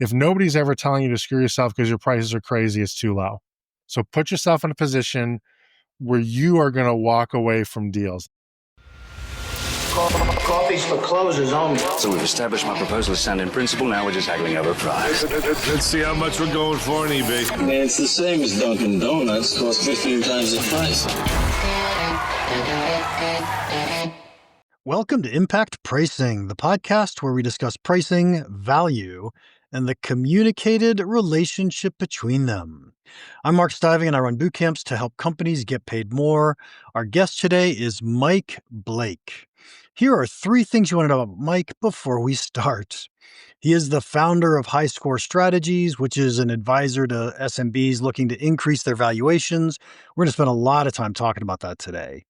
If nobody's ever telling you to screw yourself because your prices are crazy, it's too low. So put yourself in a position where you are going to walk away from deals. Coffee's for closers only. So we've established my proposal is sound in principle. Now we're just haggling over price. Let's see how much we're going for on eBay. Man, it's the same as Dunkin' Donuts. Costs 15 times the price. Welcome to Impact Pricing, the podcast where we discuss pricing, value, and the communicated relationship between them. I'm Mark Stiving, and I run boot camps to help companies get paid more. Our guest today is Mike Blake. Here are 3 things you want to know about Mike before we start. He is the founder of High Score Strategies, which is an advisor to SMBs looking to increase their valuations. We're going to spend a lot of time talking about that today.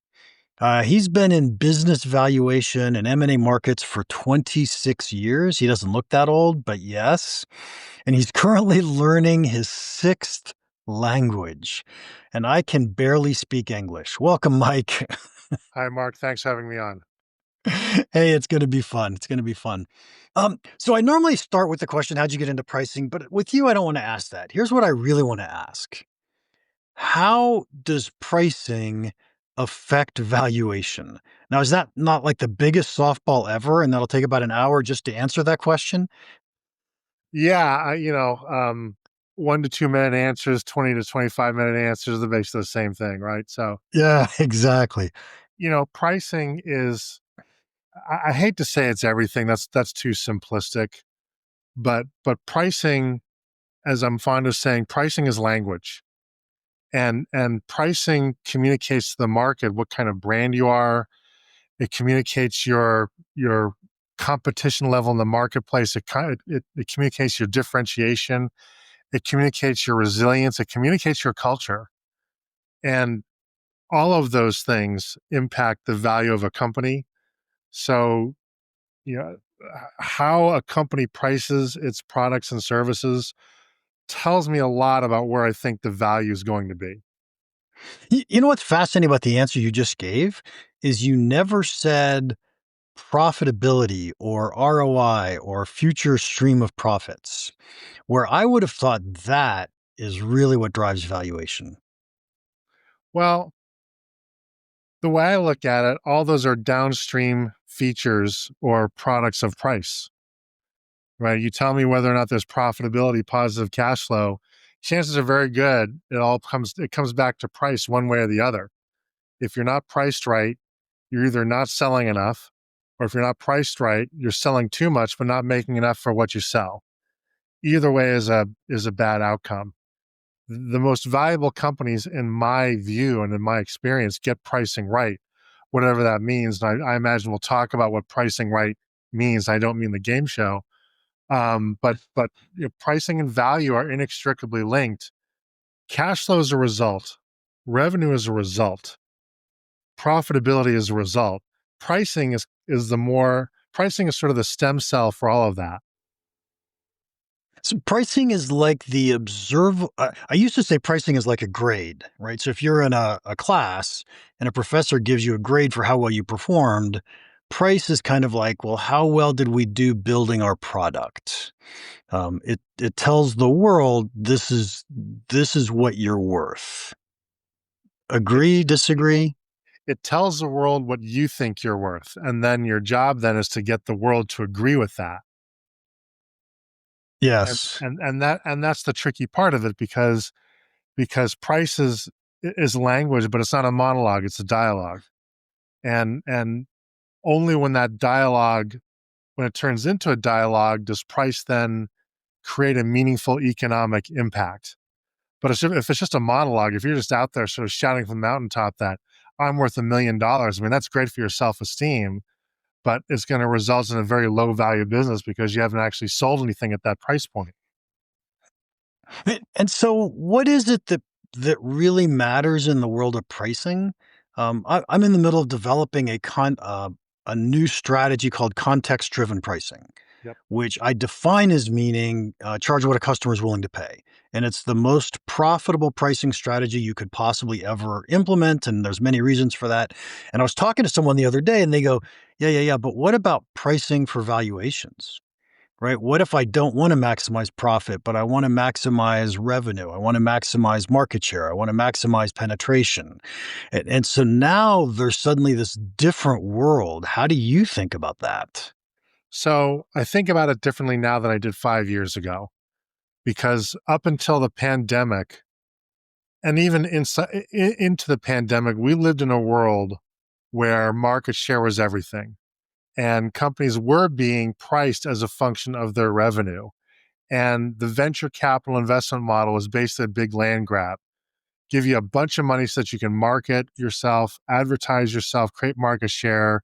He's been in business valuation and M&A markets for 26 years. He doesn't look that old, but yes. And he's currently learning his 6th language. And I can barely speak English. Welcome, Mike. Hi, Mark. Thanks for having me on. Hey, it's going to be fun. It's going to be fun. So I normally start with the question, how'd you get into pricing? But with you, I don't want to ask that. Here's what I really want to ask. How does pricing affect valuation? Now, is that not like the biggest softball ever? And that'll take about an hour just to answer that question? Yeah, 1 to 2 minute answers, 20 to 25 minute answers, they're basically the same thing, right? So, Yeah, exactly. Pricing is, I hate to say it's everything. That's too simplistic. But pricing, as I'm fond of saying, pricing is language. And pricing communicates to the market what kind of brand you are. It communicates your competition level in the marketplace. It communicates your differentiation. It communicates your resilience. It communicates your culture. And all of those things impact the value of a company. So, how a company prices its products and services tells me a lot about where I think the value is going to be. You know what's fascinating about the answer you just gave is you never said profitability or ROI or future stream of profits, where I would have thought that is really what drives valuation. Well, the way I look at it, all those are downstream features or products of price, right? You tell me whether or not there's profitability, positive cash flow, chances are very good it comes back to price one way or the other. If you're not priced right, you're either not selling enough, or if you're not priced right, you're selling too much but not making enough for what you sell. Either way is a bad outcome. The most valuable companies, in my view and in my experience, get pricing right, whatever that means. And I imagine we'll talk about what pricing right means. I don't mean the game show. But pricing and value are inextricably linked. Cash flow is a result. Revenue is a result. Profitability is a result. Pricing is sort of the stem cell for all of that. So pricing is like the I used to say pricing is like a grade, right? So if you're in a class and a professor gives you a grade for how well you performed, price is kind of like, well, how well did we do building our product? It tells the world this is what you're worth. Agree, disagree? It tells the world what you think you're worth. And then your job then is to get the world to agree with that. Yes. And that's the tricky part of it because price is language, but it's not a monologue, it's a dialogue. And only when it turns into a dialogue, does price then create a meaningful economic impact. But if it's just a monologue, if you're just out there sort of shouting from the mountaintop that I'm worth $1 million, I mean, that's great for your self-esteem, but it's going to result in a very low value business because you haven't actually sold anything at that price point. And so what is it that really matters in the world of pricing? I'm in the middle of developing a new strategy called context-driven pricing, Yep. which I define as meaning charge what a customer is willing to pay. And it's the most profitable pricing strategy you could possibly ever implement. And there's many reasons for that. And I was talking to someone the other day and they go, yeah, but what about pricing for valuations? right? What if I don't want to maximize profit, but I want to maximize revenue? I want to maximize market share. I want to maximize penetration. And so now there's suddenly this different world. How do you think about that? So I think about it differently now than I did 5 years ago, because up until the pandemic, and even into the pandemic, we lived in a world where market share was everything. And companies were being priced as a function of their revenue. And the venture capital investment model was basically a big land grab. Give you a bunch of money so that you can market yourself, advertise yourself, create market share,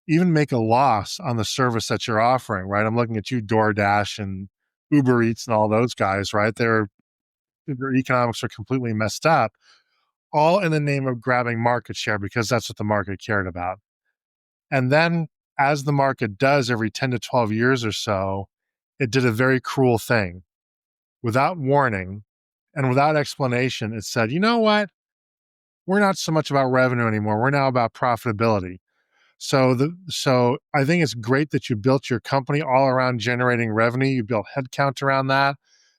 even make a loss on the service that you're offering, right? I'm looking at you, DoorDash and Uber Eats and all those guys, right? Their economics are completely messed up, all in the name of grabbing market share because that's what the market cared about. And then, as the market does every 10 to 12 years or so, it did a very cruel thing. Without warning and without explanation, it said, you know what? We're not so much about revenue anymore. We're now about profitability. So I think it's great that you built your company all around generating revenue. You built headcount around that,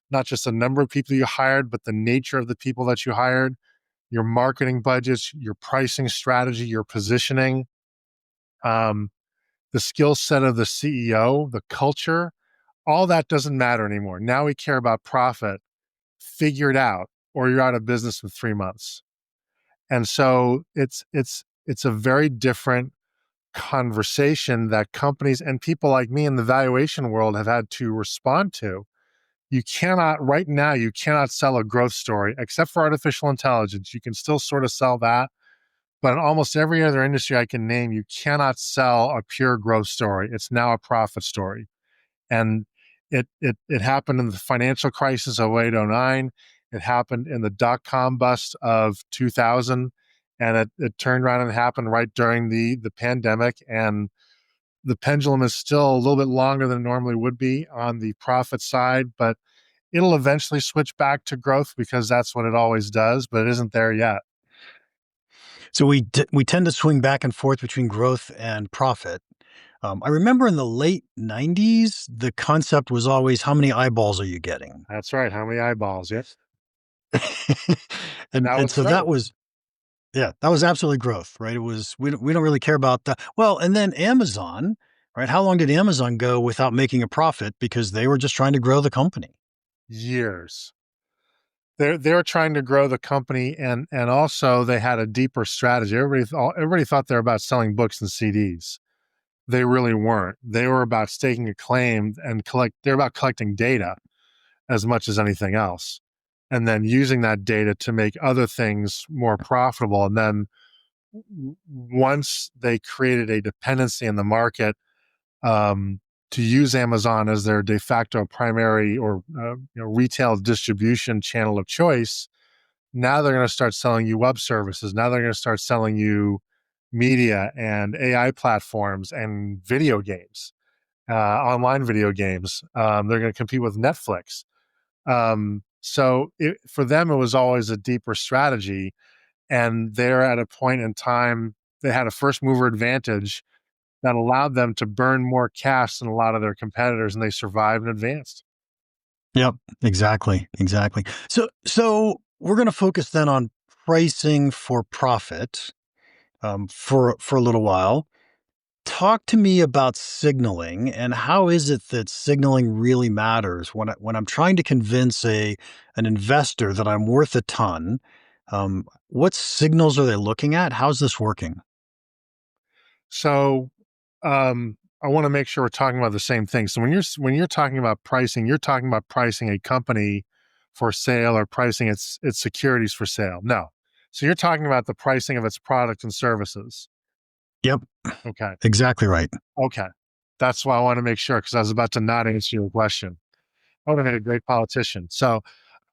not just the number of people you hired, but the nature of the people that you hired, your marketing budgets, your pricing strategy, your positioning, um, the skill set of the CEO, the culture. All that doesn't matter anymore. Now we care about profit. Figure it out, or you're out of business in 3 months. And so it's a very different conversation that companies and people like me in the valuation world have had to respond to. You cannot, right now, you cannot sell a growth story except for artificial intelligence. You can still sort of sell that. But in almost every other industry I can name, you cannot sell a pure growth story. It's now a profit story. And it happened in the financial crisis of 0809. It happened in the dot-com bust of 2000. And it turned around and happened right during the pandemic. And the pendulum is still a little bit longer than it normally would be on the profit side, but it'll eventually switch back to growth because that's what it always does, but it isn't there yet. So we tend to swing back and forth between growth and profit. I remember in the late 90s, the concept was always, how many eyeballs are you getting? That's right. How many eyeballs? Yes. and That and was so that growth. was yeah, that was absolutely growth, right? It was we don't really care about that. Well, and then Amazon, right? How long did Amazon go without making a profit because they were just trying to grow the company? Years. They're trying to grow the company, and also they had a deeper strategy. Everybody thought they're about selling books and CDs. They really weren't. They were about staking a claim and they're about collecting data as much as anything else. And then using that data to make other things more profitable. And then once they created a dependency in the market, to use Amazon as their de facto primary or retail distribution channel of choice, now they're going to start selling you web services. Now they're going to start selling you media and AI platforms and video games, online video games. They're going to compete with Netflix. For them, it was always a deeper strategy. And they're at a point in time, they had a first mover advantage that allowed them to burn more cash than a lot of their competitors, and they survived and advanced. Yep, exactly, exactly. So we're going to focus then on pricing for profit for a little while. Talk to me about signaling and how is it that signaling really matters when I'm trying to convince an investor that I'm worth a ton. What signals are they looking at? How's this working? So, I want to make sure we're talking about the same thing. So when you're talking about pricing, you're talking about pricing a company for sale or pricing its securities for sale. No. So you're talking about the pricing of its product and services. Yep, Okay. exactly right. Okay. That's why I want to make sure, because I was about to not answer your question. I would have made a great politician. So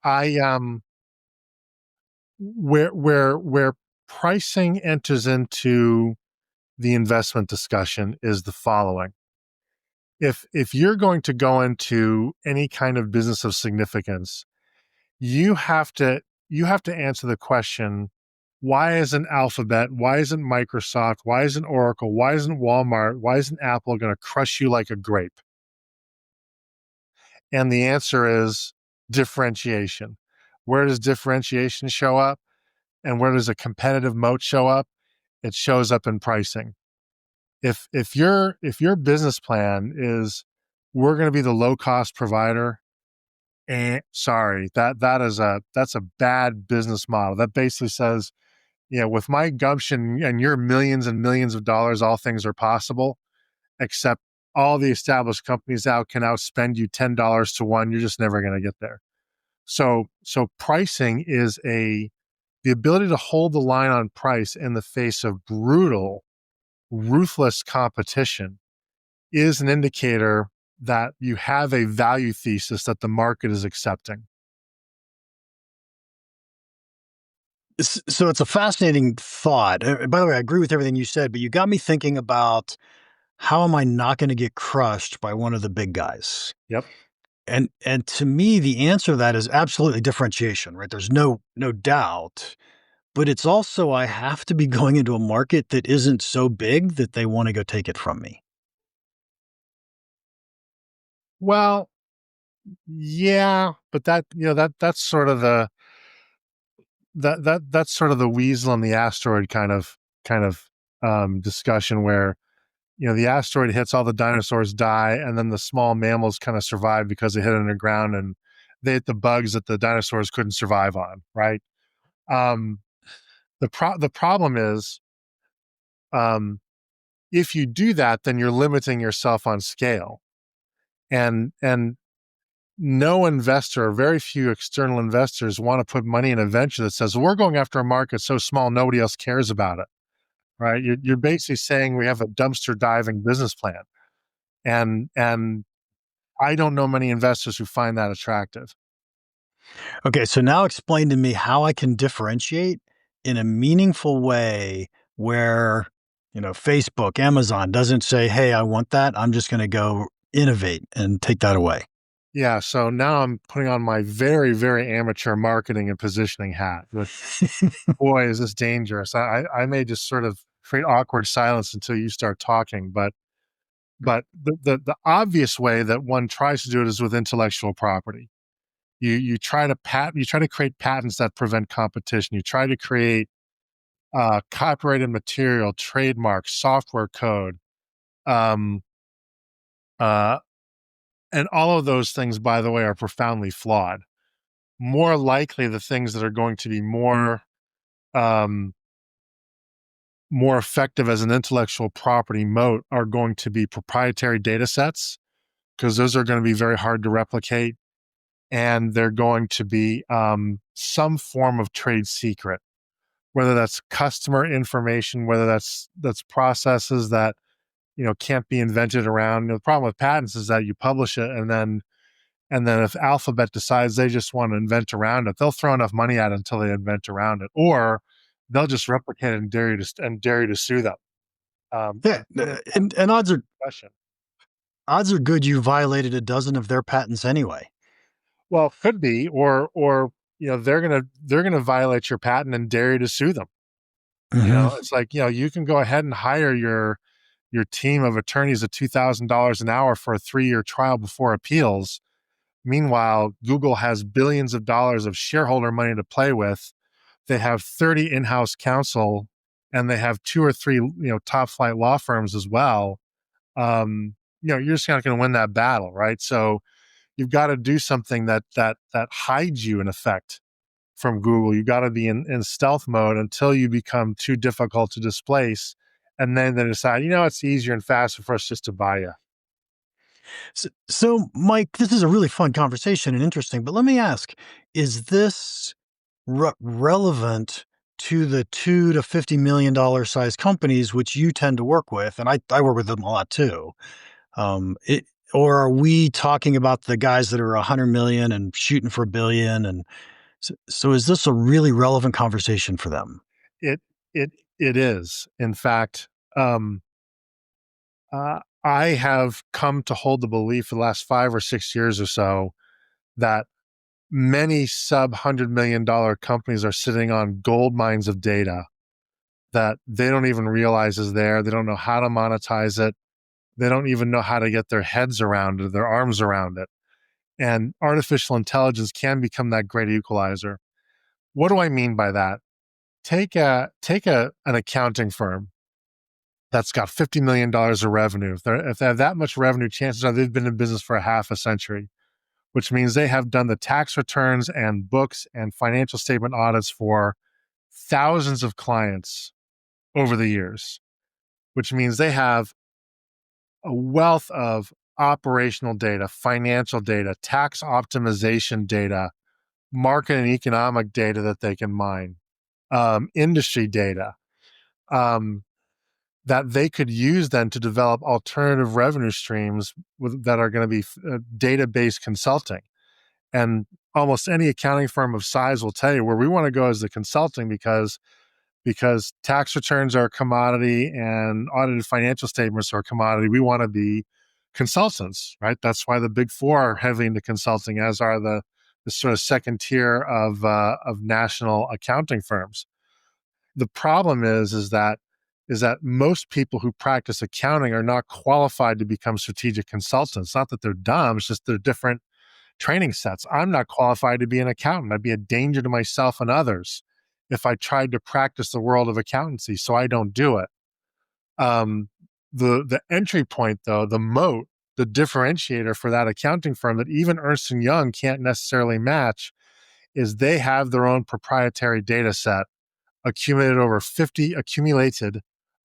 I where pricing enters into the investment discussion is the following. If you're going to go into any kind of business of significance, you have to answer the question, why isn't Alphabet, why isn't Microsoft, why isn't Oracle, why isn't Walmart, why isn't Apple going to crush you like a grape? And the answer is differentiation. Where does differentiation show up? And where does a competitive moat show up? It shows up in pricing. If your business plan is we're going to be the low cost provider, sorry, that's a bad business model. That basically says, with my gumption and your millions and millions of dollars, all things are possible, except all the established companies can outspend you $10 to one. You're just never going to get there. So pricing is the ability to hold the line on price in the face of brutal, ruthless competition is an indicator that you have a value thesis that the market is accepting. So it's a fascinating thought. By the way, I agree with everything you said, but you got me thinking about how am I not going to get crushed by one of the big guys? Yep. And to me, the answer to that is absolutely differentiation, right? There's no doubt. But it's also I have to be going into a market that isn't so big that they want to go take it from me. Well, yeah, but that's sort of that's sort of the weasel and the asteroid kind of discussion where the asteroid hits, all the dinosaurs die, and then the small mammals kind of survive because they hit underground and they hit the bugs that the dinosaurs couldn't survive on, right? The problem is, if you do that, then you're limiting yourself on scale, and no investor, or very few external investors, want to put money in a venture that says we're going after a market so small nobody else cares about it, right? You're basically saying we have a dumpster diving business plan, and I don't know many investors who find that attractive. Okay, so now explain to me how I can differentiate in a meaningful way where, Facebook, Amazon doesn't say, "Hey, I want that. I'm just going to go innovate and take that away." Yeah, so now I'm putting on my very, very amateur marketing and positioning hat. Boy, is this dangerous. I may just sort of create awkward silence until you start talking, but the obvious way that one tries to do it is with intellectual property. You try to create patents that prevent competition. You try to create copyrighted material, trademarks, software code, um, uh, and all of those things, by the way, are profoundly flawed. More likely, the things that are going to be um, more effective as an intellectual property moat are going to be proprietary data sets, because those are going to be very hard to replicate, and they're going to be some form of trade secret, whether that's customer information, whether that's processes that can't be invented around. The problem with patents is that you publish it, and then if Alphabet decides they just want to invent around it, they'll throw enough money at it until they invent around it, or they'll just replicate it and dare you to sue them. Yeah, and Question. odds are good you violated a dozen of their patents anyway. Well, could be, or they're gonna violate your patent and dare you to sue them. Mhm. It's like you can go ahead and hire your team of attorneys at $2,000 an hour for a 3-year trial before appeals. Meanwhile, Google has billions of dollars of shareholder money to play with. They have 30 in-house counsel, and they have 2 or 3 top flight law firms as well. You're just not going to win that battle, right? So you've got to do something that hides you in effect from Google. You got to be in stealth mode until you become too difficult to displace, and then they decide, it's easier and faster for us just to buy you. So, Mike, this is a really fun conversation and interesting, but let me ask, is this relevant to the $2 to $50 million size companies, which you tend to work with? And I work with them a lot too. Or are we talking about the guys that are 100 million and shooting for a billion? And so is this a really relevant conversation for them? It is. In fact, I have come to hold the belief for the last 5 or 6 years or so that many sub $100 million companies are sitting on gold mines of data that they don't even realize is there. They don't know how to monetize it. They don't even know how to get their heads around it, their arms around it. And artificial intelligence can become that great equalizer. What do I mean by that? Take an accounting firm that's got $50 million of revenue. If they have that much revenue, chances are they've been in business for a half a century, which means they have done the tax returns and books and financial statement audits for thousands of clients over the years, which means they have a wealth of operational data, financial data, tax optimization data, market and economic data that they can mine, industry data, that they could use then to develop alternative revenue streams that are going to be data-based consulting. And almost any accounting firm of size will tell you where we want to go as the consulting because tax returns are a commodity and audited financial statements are a commodity. We want to be consultants, right? That's why the big four are heavily into consulting, as are the sort of second tier of national accounting firms. The problem is that most people who practice accounting are not qualified to become strategic consultants. Not that they're dumb, it's just they're different training sets. I'm not qualified to be an accountant. I'd be a danger to myself and others if I tried to practice the world of accountancy, so I don't do it. The entry point, though, the moat, the differentiator for that accounting firm that even Ernst & Young can't necessarily match is they have their own proprietary data set accumulated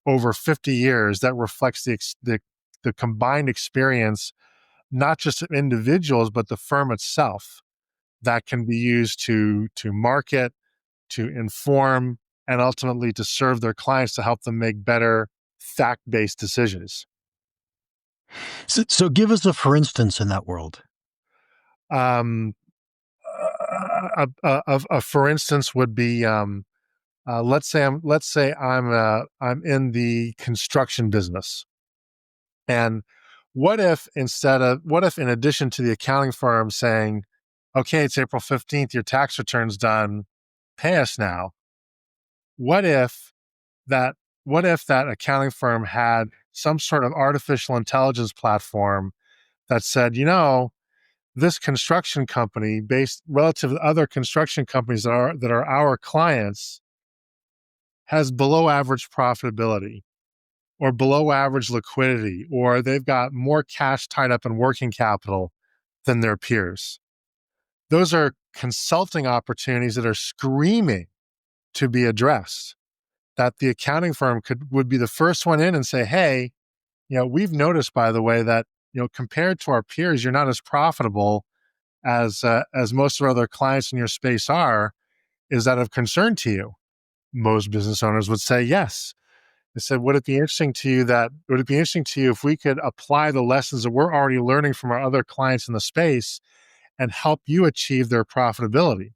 over 50 years that reflects the combined experience, not just of individuals, but the firm itself, that can be used to market, to inform, and ultimately to serve their clients to help them make better fact-based decisions. So give us a for instance in that world. A for instance would be, let's say I'm in the construction business, and what if in addition to the accounting firm saying, okay, it's April 15th, your tax return's done, pay us now. What if that accounting firm had some sort of artificial intelligence platform that said, this construction company, based relative to other construction companies that are our clients, has below average profitability or below average liquidity, or they've got more cash tied up in working capital than their peers. Those are consulting opportunities that are screaming to be addressed, that the accounting firm would be the first one in and say, hey, we've noticed, by the way, that, compared to our peers, you're not as profitable as most of our other clients in your space are. Is that of concern to you? Most business owners would say yes. They said, would it be interesting to you if we could apply the lessons that we're already learning from our other clients in the space and help you achieve their profitability,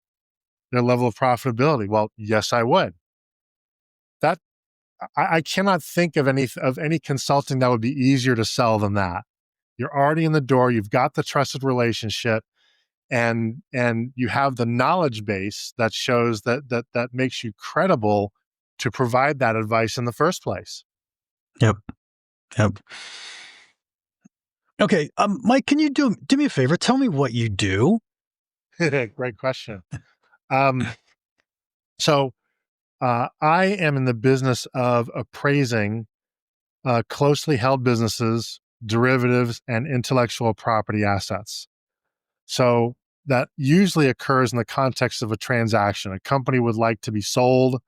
their level of profitability? Well, yes, I would. That I cannot think of any consulting that would be easier to sell than that. You're already in the door. You've got the trusted relationship, and you have the knowledge base that shows that makes you credible to provide that advice in the first place. Yep. Okay, Mike, can you do me a favor? Tell me what you do. Great question. So I am in the business of appraising closely held businesses, derivatives, and intellectual property assets. So that usually occurs in the context of a transaction. A company would like to be sold,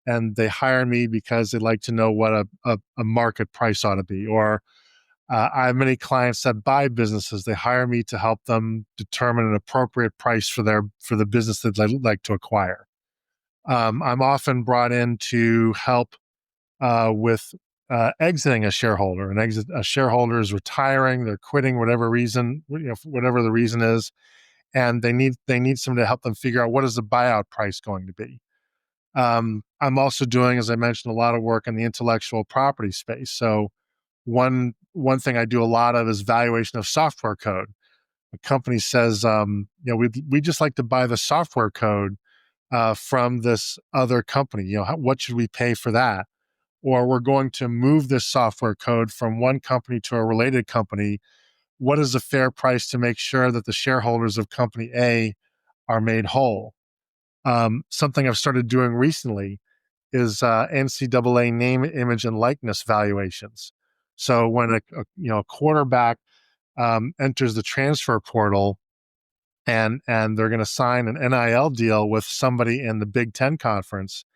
and they hire me because they'd like to know what a market price ought to be. Or I have many clients that buy businesses. They hire me to help them determine an appropriate price for the business that they'd like to acquire. I'm often brought in to help with exiting a shareholder. A shareholder is retiring, they're quitting, whatever the reason is, and they need somebody to help them figure out what is the buyout price going to be. I'm also doing, as I mentioned, a lot of work in the intellectual property space. So one thing I do a lot of is valuation of software code. A company says, we just like to buy the software code from this other company. What should we pay for that? Or we're going to move this software code from one company to a related company. what is a fair price to make sure that the shareholders of company A are made whole. Something I've started doing recently is NCAA name, image, and likeness valuations. So when a quarterback enters the transfer portal and they're going to sign an NIL deal with somebody in the Big Ten conference,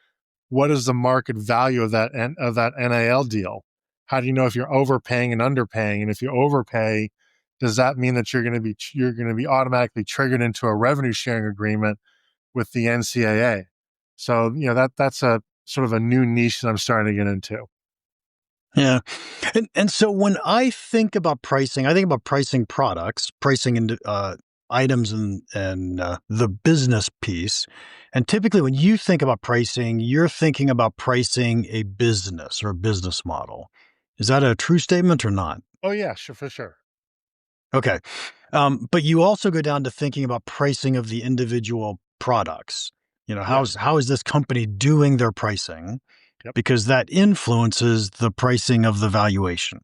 what is the market value of that NIL deal? How do you know if you're overpaying and underpaying? And if you overpay, does that mean that you're going to be automatically triggered into a revenue sharing agreement with the NCAA? So that's a sort of a new niche that I'm starting to get into. Yeah. And so when I think about pricing, I think about pricing products, pricing into items and the business piece. And typically when you think about pricing, you're thinking about pricing a business or a business model. Is that a true statement or not? Oh yeah, sure, for sure. Okay. But you also go down to thinking about pricing of the individual products. Yeah. How is this company doing their pricing? Yep. Because that influences the pricing of the valuation.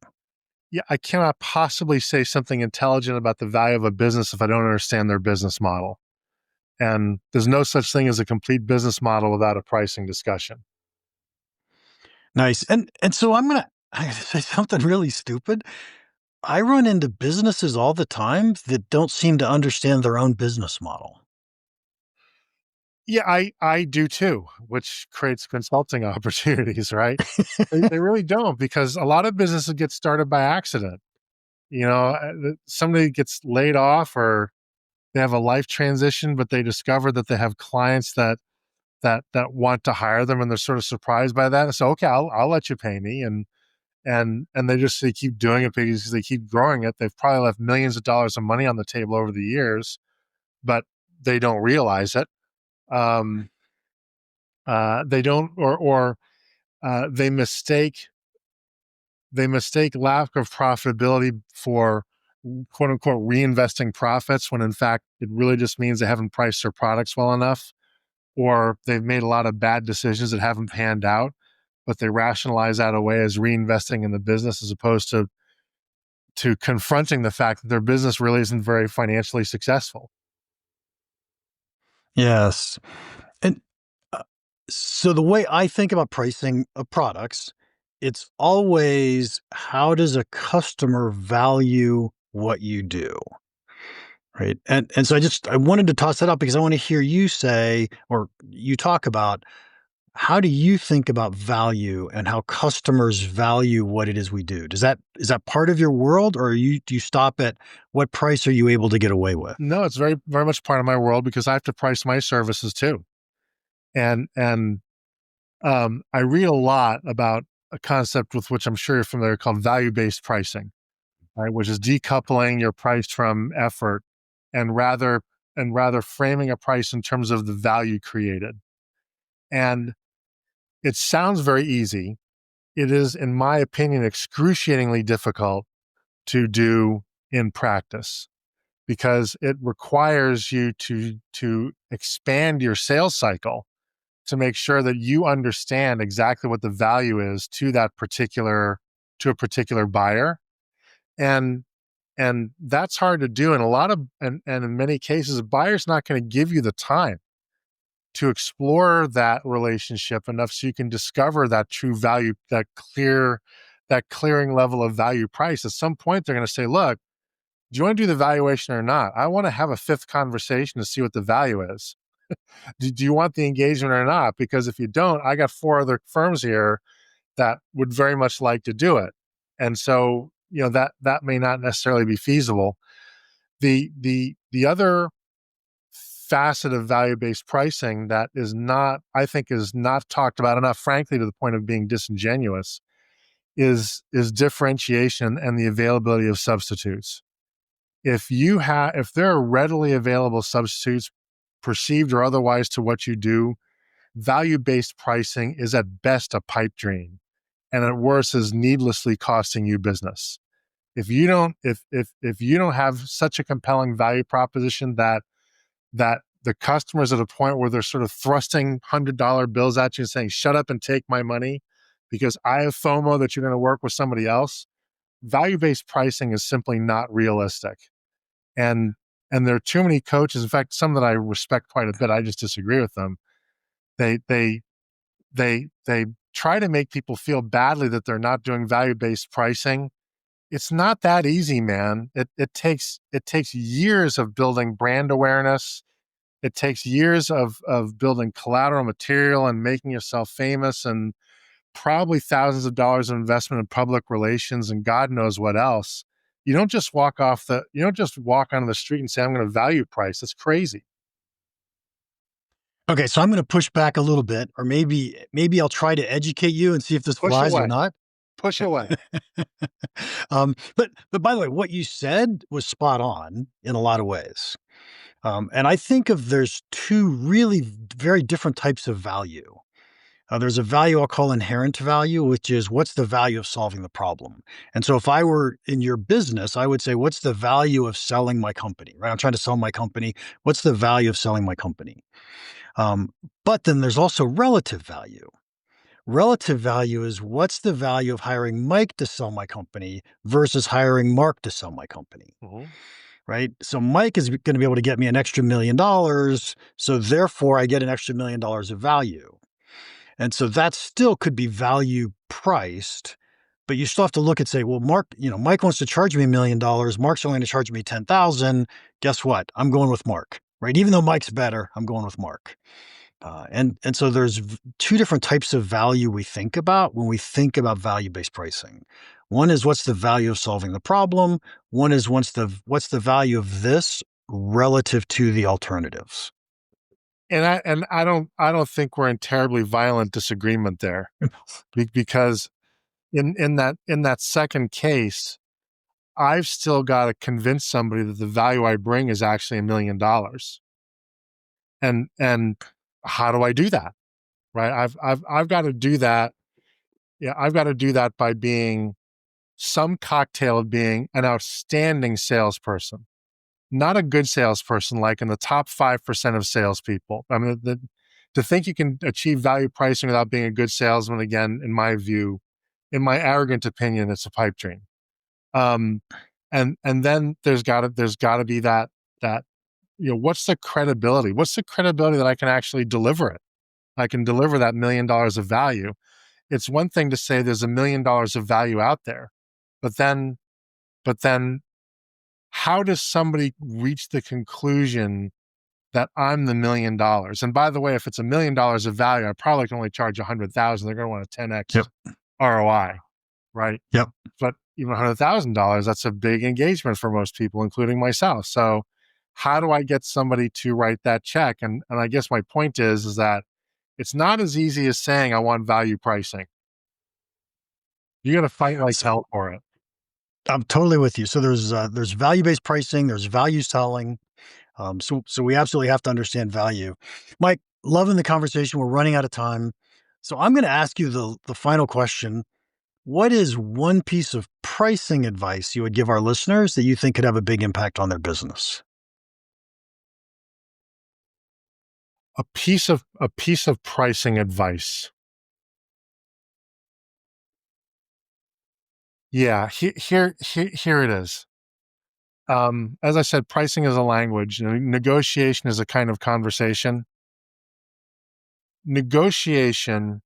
Yeah, I cannot possibly say something intelligent about the value of a business if I don't understand their business model. And there's no such thing as a complete business model without a pricing discussion. Nice. And so I'm gonna say something really stupid. I run into businesses all the time that don't seem to understand their own business model. Yeah, I do too, which creates consulting opportunities, right? They really don't, because a lot of businesses get started by accident. Somebody gets laid off or they have a life transition, but they discover that they have clients that want to hire them, and they're sort of surprised by that. And so, okay, I'll let you pay me, and they keep doing it because they keep growing it. They've probably left millions of dollars of money on the table over the years, but they don't realize it. They don't, or they mistake lack of profitability for quote unquote reinvesting profits, when in fact it really just means they haven't priced their products well enough, or they've made a lot of bad decisions that haven't panned out, but they rationalize that away as reinvesting in the business, as opposed to confronting the fact that their business really isn't very financially successful. Yes. And uh, so the way I think about pricing of products, it's always how does a customer value what you do? Right. And so I wanted to toss that up because I want to hear you say or you talk about how do you think about value and how customers value what it is we do? Is that part of your world, or do you stop at what price are you able to get away with? No, it's very, very much part of my world, because I have to price my services too. And I read a lot about a concept with which I'm sure you're familiar, called value-based pricing, right? Which is decoupling your price from effort, and rather framing a price in terms of the value created. And it sounds very easy. It is, in my opinion, excruciatingly difficult to do in practice, because it requires you to expand your sales cycle to make sure that you understand exactly what the value is to a particular buyer. And that's hard to do. And in many cases, a buyer's not going to give you the time to explore that relationship enough so you can discover that true value, that clearing level of value price. At some point, they're going to say, look, do you want to do the valuation or not? I want to have a fifth conversation to see what the value is. Do you want the engagement or not? Because if you don't, I got 4 other firms here that would very much like to do it. And so, that may not necessarily be feasible. The other facet of value-based pricing that I think is not talked about enough, frankly, to the point of being disingenuous, is differentiation and the availability of substitutes. If there are readily available substitutes, perceived or otherwise, to what you do, value-based pricing is at best a pipe dream, and at worst is needlessly costing you business. If you don't have such a compelling value proposition that the customer's at a point where they're sort of thrusting $100 bills at you and saying, shut up and take my money because I have FOMO that you're going to work with somebody else, value-based pricing is simply not realistic. And there are too many coaches, in fact, some that I respect quite a bit, I just disagree with them. They try to make people feel badly that they're not doing value-based pricing. It's not that easy, man. It takes years of building brand awareness. It takes years of building collateral material and making yourself famous, and probably thousands of dollars of investment in public relations and God knows what else. You don't just walk onto the street and say, I'm going to value price. That's crazy. Okay, so I'm going to push back a little bit, or maybe I'll try to educate you and see if this Push flies or away. not. Push away. But by the way, what you said was spot on in a lot of ways. And I think there's two really very different types of value. There's a value I'll call inherent value, which is what's the value of solving the problem. And so if I were in your business, I would say, what's the value of selling my company, right? I'm trying to sell my company. What's the value of selling my company? But then there's also relative value. Relative value is what's the value of hiring Mike to sell my company versus hiring Mark to sell my company, right? So Mike is going to be able to get me an extra $1 million. So therefore I get an extra $1 million of value. And so that still could be value priced, but you still have to look and say, well, Mike wants to charge me $1 million. Mark's only going to charge me 10,000. Guess what? I'm going with Mark, right? Even though Mike's better, I'm going with Mark. And so there's two different types of value we think about when we think about value-based pricing. One is what's the value of solving the problem. One is what's the value of this relative to the alternatives. And I don't think we're in terribly violent disagreement there, because in that second case, I've still got to convince somebody that the value I bring is actually $1 million. And how do I do that? Right? I've got to do that. Yeah, I've got to do that by being some cocktail of being an outstanding salesperson, not a good salesperson, like in the top 5% of salespeople. I mean, to think you can achieve value pricing without being a good salesman, again, in my view, in my arrogant opinion, it's a pipe dream. And then there's got to be that what's the credibility? What's the credibility that I can actually deliver it? I can deliver that $1 million of value. It's one thing to say there's $1 million of value out there, but then how does somebody reach the conclusion that I'm the $1 million? And by the way, if it's $1 million of value, I probably can only charge 100,000. They're going to want a 10x ROI, right? Yep. But even $100,000, that's a big engagement for most people, including myself. So how do I get somebody to write that check? And I guess my point is that it's not as easy as saying I want value pricing. You got to fight like hell for it. I'm totally with you. So there's value-based pricing, there's value selling. So we absolutely have to understand value. Mike, loving the conversation. We're running out of time. So I'm going to ask you the final question. What is one piece of pricing advice you would give our listeners that you think could have a big impact on their business? A piece of pricing advice. Yeah, here it is. As I said, pricing is a language, and negotiation is a kind of conversation. Negotiation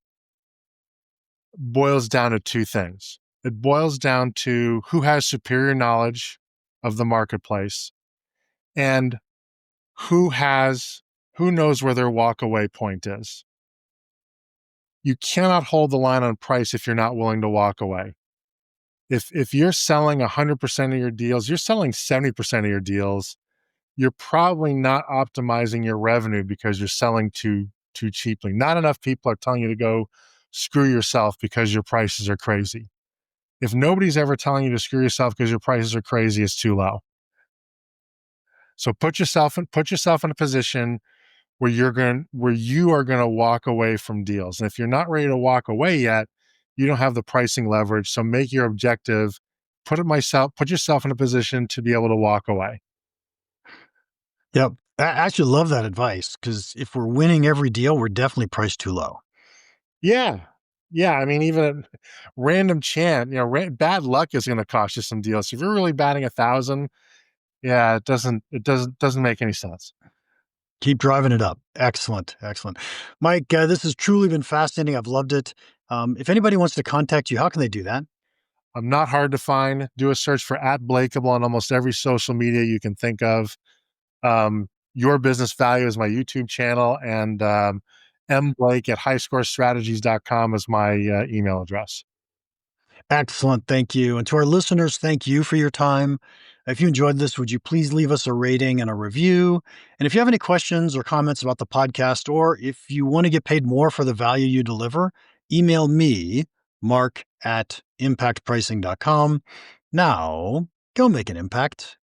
boils down to two things. It boils down to who has superior knowledge of the marketplace and who knows where their walk-away point is. You cannot hold the line on price if you're not willing to walk away. If you're selling 100% of your deals, you're selling 70% of your deals, you're probably not optimizing your revenue because you're selling too cheaply. Not enough people are telling you to go screw yourself because your prices are crazy. If nobody's ever telling you to screw yourself because your prices are crazy, it's too low. So put yourself in a position where you are going to walk away from deals. And if you're not ready to walk away yet, you don't have the pricing leverage. So make your objective, put yourself in a position to be able to walk away. Yep. I actually love that advice, because if we're winning every deal, we're definitely priced too low. Yeah. Yeah, I mean, even a random chance, bad luck is going to cost you some deals. If you're really batting 1,000, yeah, it doesn't make any sense. Keep driving it up. Excellent. Excellent. Mike, this has truly been fascinating. I've loved it. If anybody wants to contact you, how can they do that? I'm not hard to find. Do a search for @Blakeable on almost every social media you can think of. Your Business Value is my YouTube channel, and mblake@highscorestrategies.com is my email address. Excellent. Thank you. And to our listeners, thank you for your time. If you enjoyed this, would you please leave us a rating and a review? And if you have any questions or comments about the podcast, or if you want to get paid more for the value you deliver, email me, mark@impactpricing.com. Now, go make an impact.